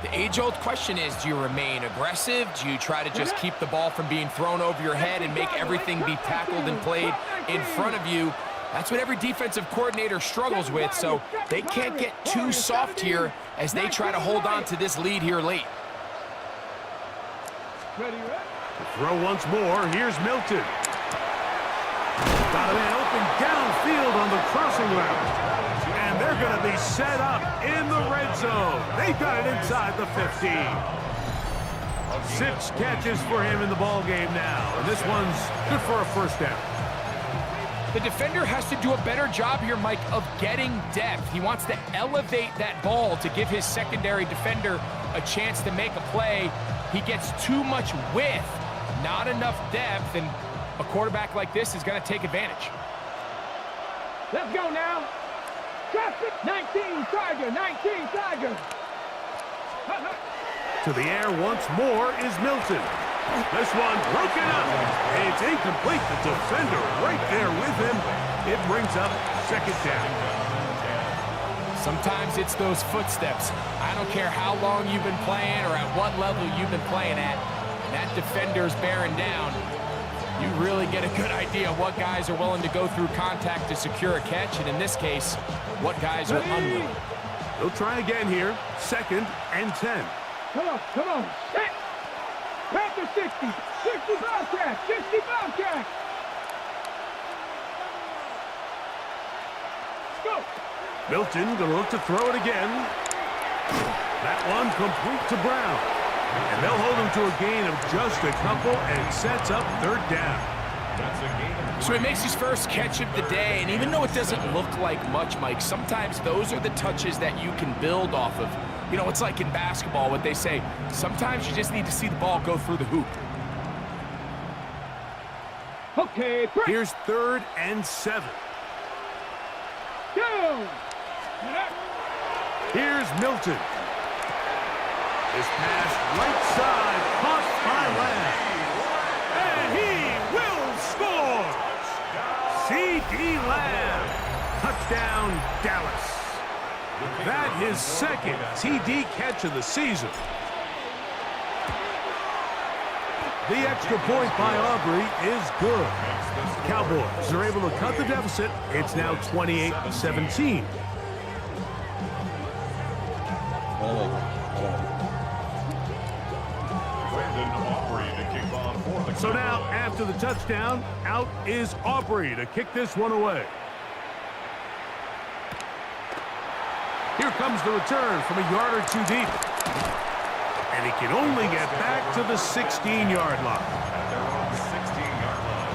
the age-old question is, do you remain aggressive? Do you try to just keep the ball from being thrown over your head and make everything be tackled and played in front of you? That's what every defensive coordinator struggles with, so they can't get too soft here as they try to hold on to this lead here late. Ready, ready. Throw once more. Here's Milton. Got a man open downfield on the crossing route. And they're going to be set up in the red zone. They got it inside the 15. 6 catches for him in the ball game now. And this one's good for a first down. The defender has to do a better job here, Mike, of getting depth. He wants to elevate that ball to give his secondary defender a chance to make a play. He gets too much width, not enough depth, and a quarterback like this is going to take advantage. Let's go now. Traffic. 19 Tiger. 19 Tiger. To the air once more is Milton. This one broken up. It's incomplete. The defender right there with him. It brings up 2nd down. Sometimes it's those footsteps. I don't care how long you've been playing or at what level you've been playing at. And that defender's bearing down. You really get a good idea of what guys are willing to go through contact to secure a catch, and in this case, what guys are unwilling. They'll try again here. 2nd and 10. Come on, come on. Set. Panther 60. 60 Bobcat. 60 Bobcat. Go. Milton going to look to throw it again. That one complete to Brown. And they'll hold him to a gain of just a couple, and sets up 3rd down. That's a gain. So he makes his first catch of the day, and even though it doesn't look like much, Mike, sometimes those are the touches that you can build off of. You know, it's like in basketball, what they say, sometimes you just need to see the ball go through the hoop. Okay, break. Here's 3rd and 7. Go. Here's Milton. This pass right side, caught by Lamb. And he will score! C.D. Lamb. Touchdown, Dallas. That his 2nd TD catch of the season. The extra point by Aubrey is good. Cowboys are able to cut the deficit. It's now 28-17. So now, after the touchdown, out is Aubrey to kick this one away. Here comes the return from a yard or two deep. And he can only get back to the 16-yard line. And they're on the 16-yard line.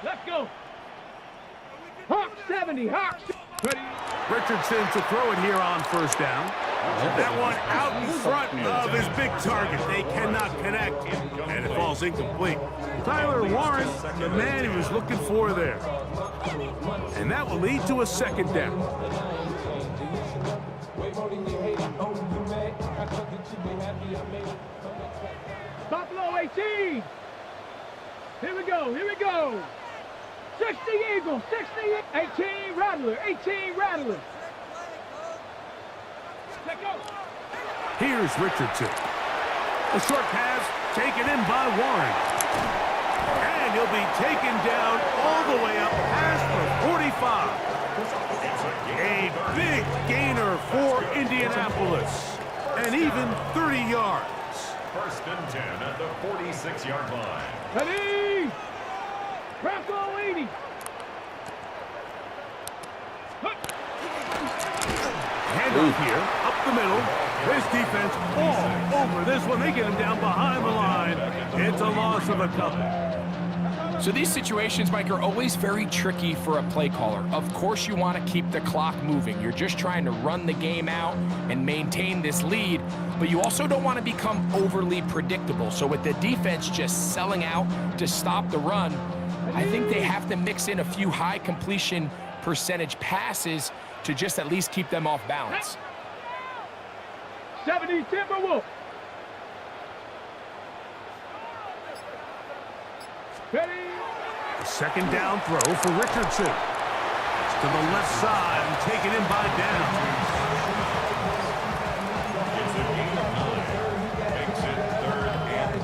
Let's go. Hawk 70. Hawk. Ready. Richardson to throw it here on 1st down. That one out in front of his big target. They cannot connect, and it falls incomplete. Tyler Warren, the man he was looking for there. And that will lead to a 2nd down. Buffalo 18. Here we go. Here we go. 60 Eagles. 60. 18 Rattler. 18 Rattler. Let's go. Here's Richardson. A short pass taken in by Warren. And he'll be taken down all the way up past the 45. A big gainer for Indianapolis. And even 30 yards. 1st and 10 at the 46-yard line. Ready. Bronco 80. Handoff here, up the middle. This defense all over this one. They get him down behind the line. It's a loss of a couple. So these situations, Mike, are always very tricky for a play caller. Of course you want to keep the clock moving. You're just trying to run the game out and maintain this lead, but you also don't want to become overly predictable. So with the defense just selling out to stop the run, I think they have to mix in a few high completion percentage passes to just at least keep them off balance. 70 Timberwolves. Ready. A 2nd down throw for Richardson. It's to the left side and taken in by Down. It's a gain of 9. Makes it 3rd and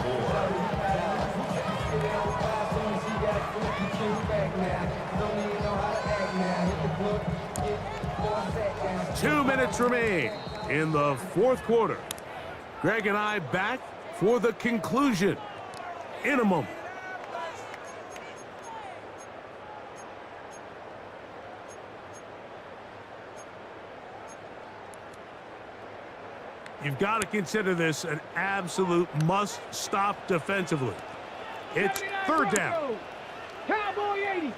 4. 2 minutes remain in the 4th quarter. Greg and I back for the conclusion in a moment. You've got to consider this an absolute must-stop defensively. It's 3rd down. Cowboy 80.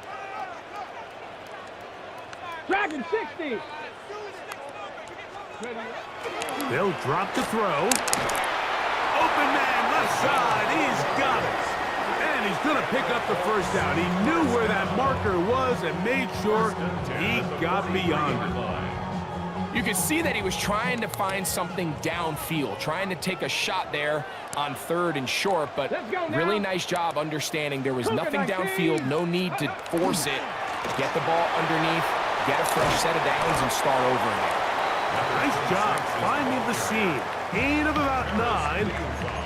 Dragon 60. They'll drop the throw. Open man, left side. He's got it. And he's going to pick up the 1st down. He knew where that marker was and made sure he got beyond it. You could see that he was trying to find something downfield, trying to take a shot there on 3rd and short, but really nice job understanding there was nothing downfield, no need to force it. Get the ball underneath, get a fresh set of downs, and start over again. Nice job finding the seam. Gain of about 9,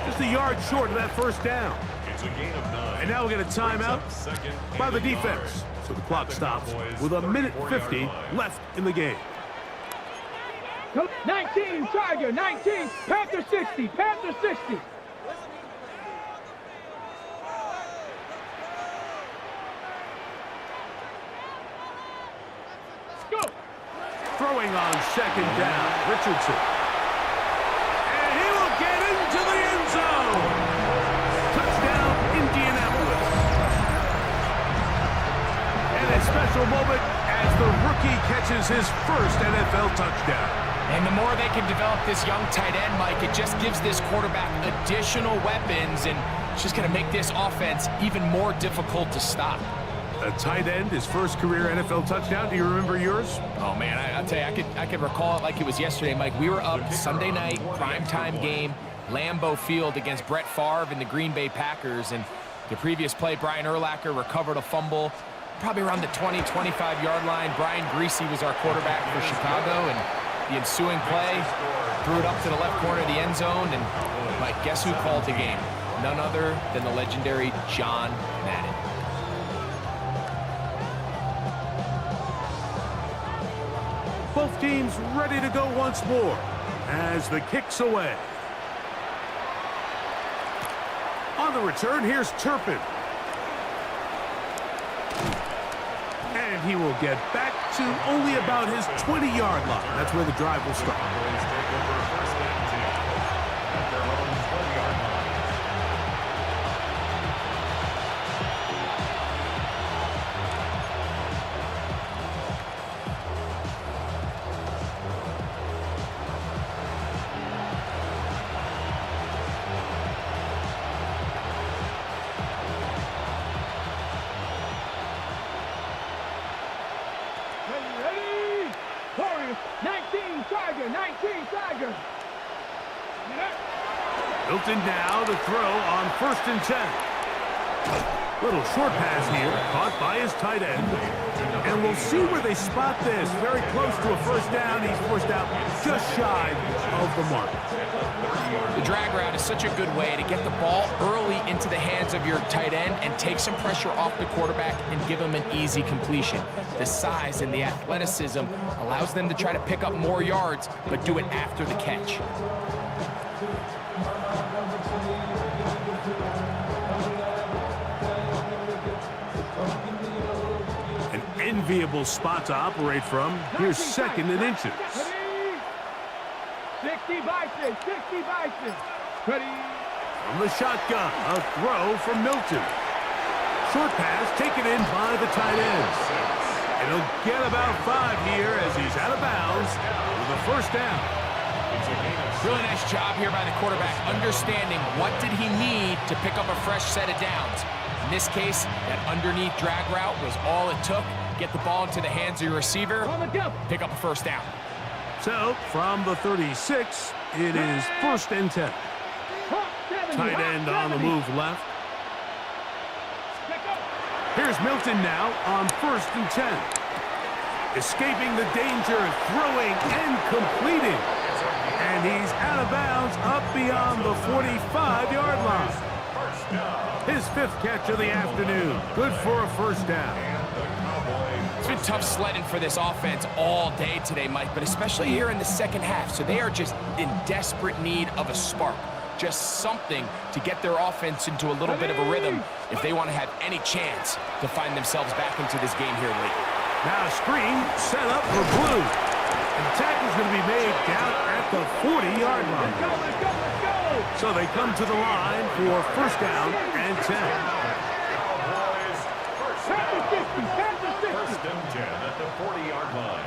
just a yard short of that 1st down. It's a gain of 9. And now we get a timeout Second by the and yards. defense. So the clock stops with a minute 50 left in the game. 19, Tiger, 19, Panther 60, Panther 60. Go. Throwing on second down, Richardson. And he will get into the end zone. Touchdown, Indianapolis. And a special moment as the rookie catches his first NFL touchdown. And the more they can develop this young tight end, Mike, it just gives this quarterback additional weapons, and it's just going to make this offense even more difficult to stop. A tight end, his first career NFL touchdown. Do you remember yours? Oh, man, I'll tell you, I could recall it like it was yesterday, Mike. We were up Sunday night, primetime game, Lambeau Field against Brett Favre and the Green Bay Packers, and the previous play, Brian Urlacher recovered a fumble probably around the 20, 25-yard line. Brian Greasy was our quarterback for Chicago, and the ensuing play, threw it up to the left corner of the end zone, and Mike, guess who called the game? None other than the legendary John Madden. Both teams ready to go once more as the kick's away. On the return, here's Turpin. And he will get back to only about his 20-yard line. That's where the drive will start. Cowboys take over first and 10 at their own 20-yard line. Ready? Torres, 19, Tiger, 19, Tiger. Milton now to throw on first and 10. Little short pass here, caught by his tight end. And we'll see where they spot this. Very close to a first down. He's forced out just shy of the mark. The drag route is such a good way to get the ball early into the hands of your tight end and take some pressure off the quarterback and give him an easy completion. The size and the athleticism allows them to try to pick up more yards, but do it after the catch. An enviable spot to operate from. Here's second and inches. 60 Bison, 60 Bison. Ready? From the shotgun, a throw from Milton. Short pass taken in by the tight end. And he'll get about 5 here as he's out of bounds with a first down. Really nice job here by the quarterback, understanding what did he need to pick up a fresh set of downs. In this case, that underneath drag route was all it took. Get the ball into the hands of your receiver, pick up a first down. So, from the 36, it is first and 10. Tight end on the move left. Here's Milton now on first and 10. Escaping the danger, throwing and completing. And he's out of bounds up beyond the 45-yard line. His fifth catch of the afternoon. Good for a first down. It's been tough sledding for this offense all day today, Mike, but especially here in the second half. So they are just in desperate need of a spark. Just something to get their offense into a little bit of a rhythm if they want to have any chance to find themselves back into this game here late. Now a screen set up for Blue. And the tackle's going to be made down at the 40-yard line. Let's go, let's go, let's go. So they come to the line for first down and 10. First and 10 at the 40-yard line.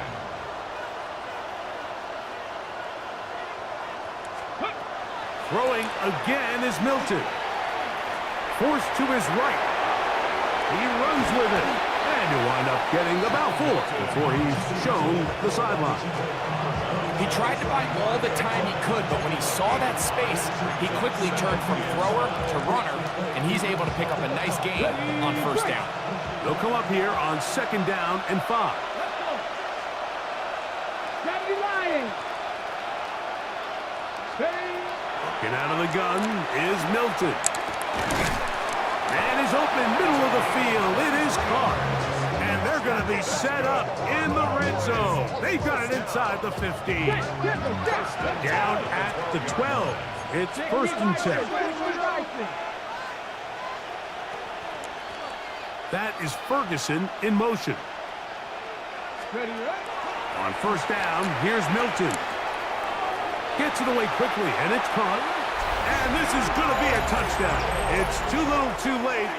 Throwing again is Milton. Forced to his right. He runs with it. And he'll wind up getting about 4 before he's shown the sideline. He tried to buy all the time he could, but when he saw that space, he quickly turned from thrower to runner, and he's able to pick up a nice gain on first down. They'll come up here on second down and 5. Getting out of the gun is Milton. And he's open middle of the field. It is caught. And they're going to be set up in the red zone. They've got it inside the 15. Down at the 12. It's 1st and 10. That is Ferguson in motion. On 1st down, here's Milton. Gets it away quickly, and it's caught. And this is going to be a touchdown. It's too little too late.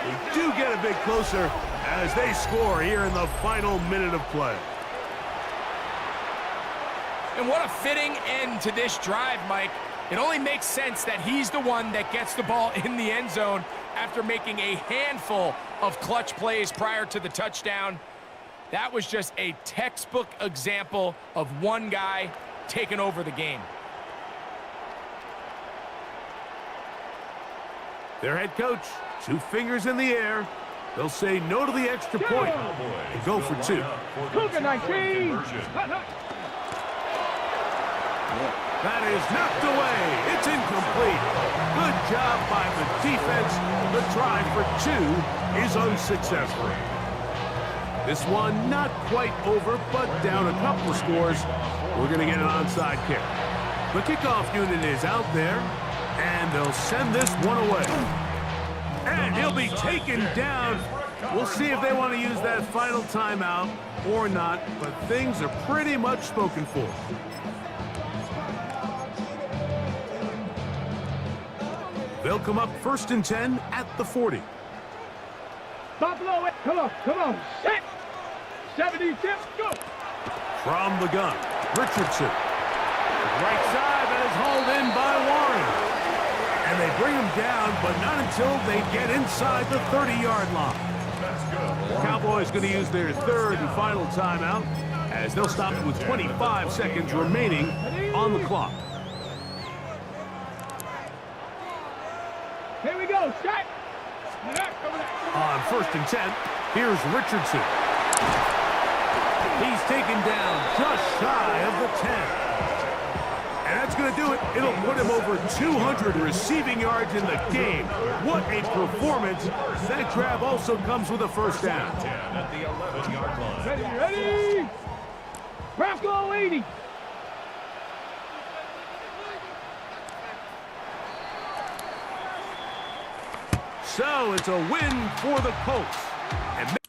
We do get a bit closer as they score here in the final minute of play. And what a fitting end to this drive, Mike. It only makes sense that he's the one that gets the ball in the end zone after making a handful of clutch plays prior to the touchdown. That was just a textbook example of one guy taking over the game. Their head coach, 2 fingers in the air. They'll say no to the extra point and go for 2. Cougar 19. That is knocked away. It's incomplete. Good job by the defense. The try for 2 is unsuccessful. This one not quite over, but down a couple of scores. We're going to get an onside kick. The kickoff unit is out there, and they'll send this one away. And he'll be taken down. We'll see if they want to use that final timeout or not, but things are pretty much spoken for. They'll come up 1st and 10 at the 40. Buffalo, come on, set. 70, go. From the gun, Richardson. Right side, that is hauled in by Warren. And they bring him down, but not until they get inside the 30-yard line. The Cowboys going to use their 3rd and final timeout as they'll stop it with 25 seconds remaining on the clock. Here we go, set. On 1st and 10, here's Richardson. He's taken down just shy of the 10. And that's going to do it. It'll put him over 200 receiving yards in the game. What a performance. That grab also comes with a 1st down. At the 11-yard line. Ready. Bronco 80. So it's a win for the Colts. And